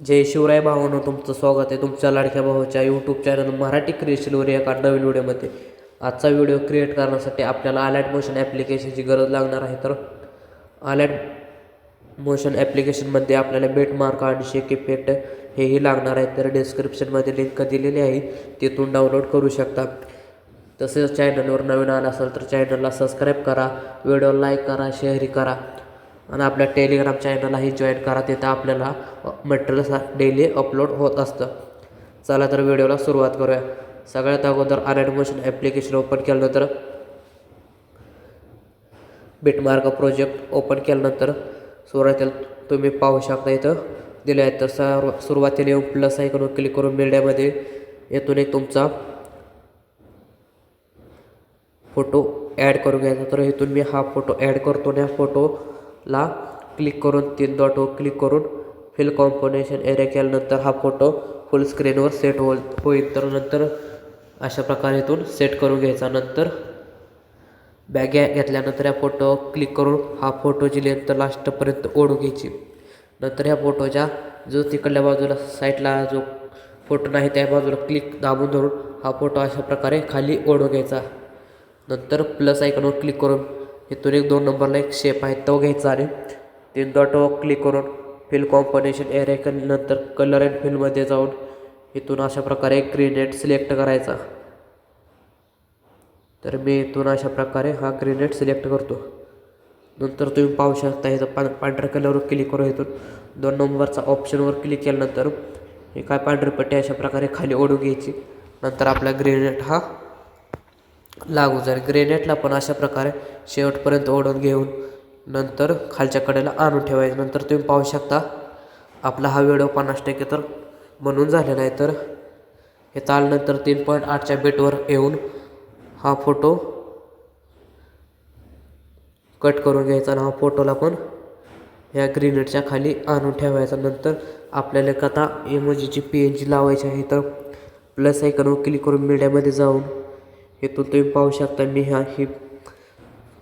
जय शिवराय भावांनो, तुमचं स्वागत आहे तुमच्या लाडक्या भावाच्या यूट्यूब चॅनल मराठी क्रिएशनवर एका नवीन व्हिडिओमध्ये. आजचा व्हिडिओ क्रिएट करण्यासाठी आपल्याला अलर्ट मोशन ॲप्लिकेशनची गरज लागणार आहे. तर अलर्ट मोशन ॲप्लिकेशनमध्ये आपल्याला बेट मार्क आणि शेक इफेक्ट हेही लागणार आहे. तर डिस्क्रिप्शनमध्ये लिंक दिलेली आहे, तिथून डाउनलोड करू शकता. तसेच चॅनलवर नवीन आला असेल तर चॅनलला सबस्क्राईब करा, व्हिडिओ लाईक करा, शेअरही करा आणि आपल्या टेलिग्राम चॅनललाही जॉईन करा. तिथं आपल्याला मटेरियल डेली अपलोड होत असतं. चला तर व्हिडिओला सुरुवात करूया. सगळ्यात अगोदर अलर्ट मोशन ॲप्लिकेशन ओपन केल्यानंतर बिटमार्क प्रोजेक्ट ओपन केल्यानंतर सुरुवातीला तुम्ही पाहू शकता इथं दिले आहेत. तर सुरुवातीला येऊन प्लस आयकॉनवर क्लिक करून मीडियामध्ये येथून एक तुमचा फोटो ॲड करून घ्यायचा. तर इथून मी हा फोटो ॲड करतो आणि या फोटोला क्लिक करून 3 डॉटवर क्लिक करून फिल कॉम्पोनेशन एरिया केल्यानंतर हा फोटो फुल स्क्रीनवर सेट होईल. तर नंतर अशा प्रकारे इथून सेट करून घ्यायचा. नंतर बॅग घेतल्यानंतर या फोटो क्लिक करून हा फोटोची लेंथ लास्टपर्यंत ओढून घ्यायची. नंतर ह्या फोटोच्या जो तिकडल्या बाजूला साईडला जो फोटो नाही त्या बाजूला क्लिक दाबून धरून हा फोटो अशा प्रकारे खाली ओढून घ्यायचा. नंतर प्लस आयकॉनवर क्लिक करून इथून 2 नंबरला एक शेप आहे तो घ्यायचा आणि 3 डॉटवर क्लिक करून फिल कॉम्पोनेशन एरिया नंतर कलर अँड फिलमध्ये जाऊन इथून अशा प्रकारे ग्रेनेड सिलेक्ट करायचा. तर मी इथून अशा प्रकारे हा ग्रेनेड सिलेक्ट करतो. नंतर तुम्ही पाहू शकता इथं पांढऱ्या कलरवर क्लिक करून इथून 2 नंबरचा ऑप्शनवर क्लिक केल्यानंतर हे काय पांढरी पट्टी अशा प्रकारे खाली ओढून घ्यायची. नंतर आपला ग्रेनेड हा लागू जाईल. ग्रेनेडला पण अशा प्रकारे शेवटपर्यंत ओढून घेऊन नंतर खालच्या कडेला आणून ठेवायचं. नंतर तुम्ही पाहू शकता आपला हा व्हिडिओ 50% तर बनून झालेला आहे. तर हे आल्यानंतर 3.8च्या बेटवर येऊन हा फोटो कट करून घ्यायचा आणि हा फोटोला पण ह्या ग्रेनेडच्या खाली आणून ठेवायचा. नंतर आपल्याला एक आता इमोजीची PNG लावायची आहे. तर प्लस आयकॉनवर क्लिक करून मीडियामध्ये जाऊन इथून तुम्ही पाहू शकता मी ही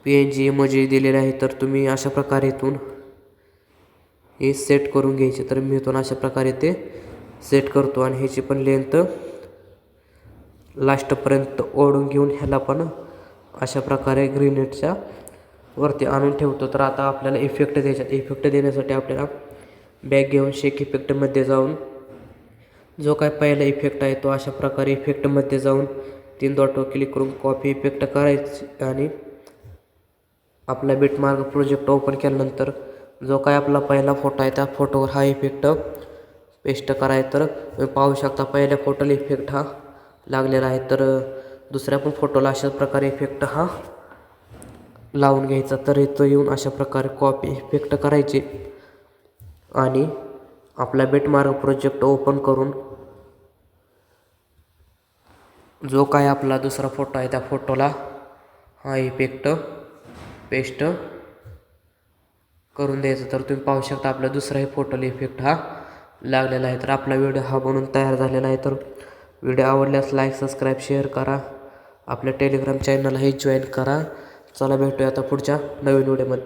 PNG इमोजी दिलेली आहे. तर तुम्ही अशा प्रकारे इथून हे सेट करून घ्यायचे. तर मी इथून अशा प्रकारे ते सेट करतो आणि ह्याची पण लेंथ लास्टपर्यंत ओढून घेऊन ह्याला पण अशा प्रकारे ग्रेनेडच्या वरती आणून ठेवतो. तर आता आपल्याला इफेक्ट द्यायच्यात. इफेक्ट देण्यासाठी आपल्याला बॅग घेऊन शेक इफेक्टमध्ये जाऊन जो काय पहिला इफेक्ट आहे तो अशा प्रकारे इफेक्टमध्ये जाऊन 3 डॉटवर क्लिक करून कॉपी इफेक्ट करायची आणि आपला बिटमार्क प्रोजेक्ट ओपन केल्यानंतर जो काय आपला पहिला फोटो आहे त्या फोटोवर हा इफेक्ट पेस्ट करायचा. तर तुम्ही पाहू शकता पहिल्या फोटोला इफेक्ट हा लागलेला आहे. तर दुसऱ्या पण फोटोला अशा प्रकारे इफेक्ट हा लावून घ्यायचा. तर इथं येऊन अशा प्रकारे कॉपी इफेक्ट करायचे आणि आपला बिटमार्क प्रोजेक्ट ओपन करून जो काय आपला दुसरा फोटो आहे त्या फोटोला हा इफेक्ट पेस्ट करून द्यायचं. तर तुम्ही पाहू शकता आपला दुसराही फोटोला इफेक्ट हा लागलेला आहे. तर आपला व्हिडिओ हा बनून तयार झालेला आहे. तर व्हिडिओ आवडल्यास लाईक, सबस्क्राईब, शेअर करा. आपल्या टेलिग्राम चॅनललाही जॉईन करा. चला भेटूया आता पुढच्या नवीन व्हिडिओमध्ये.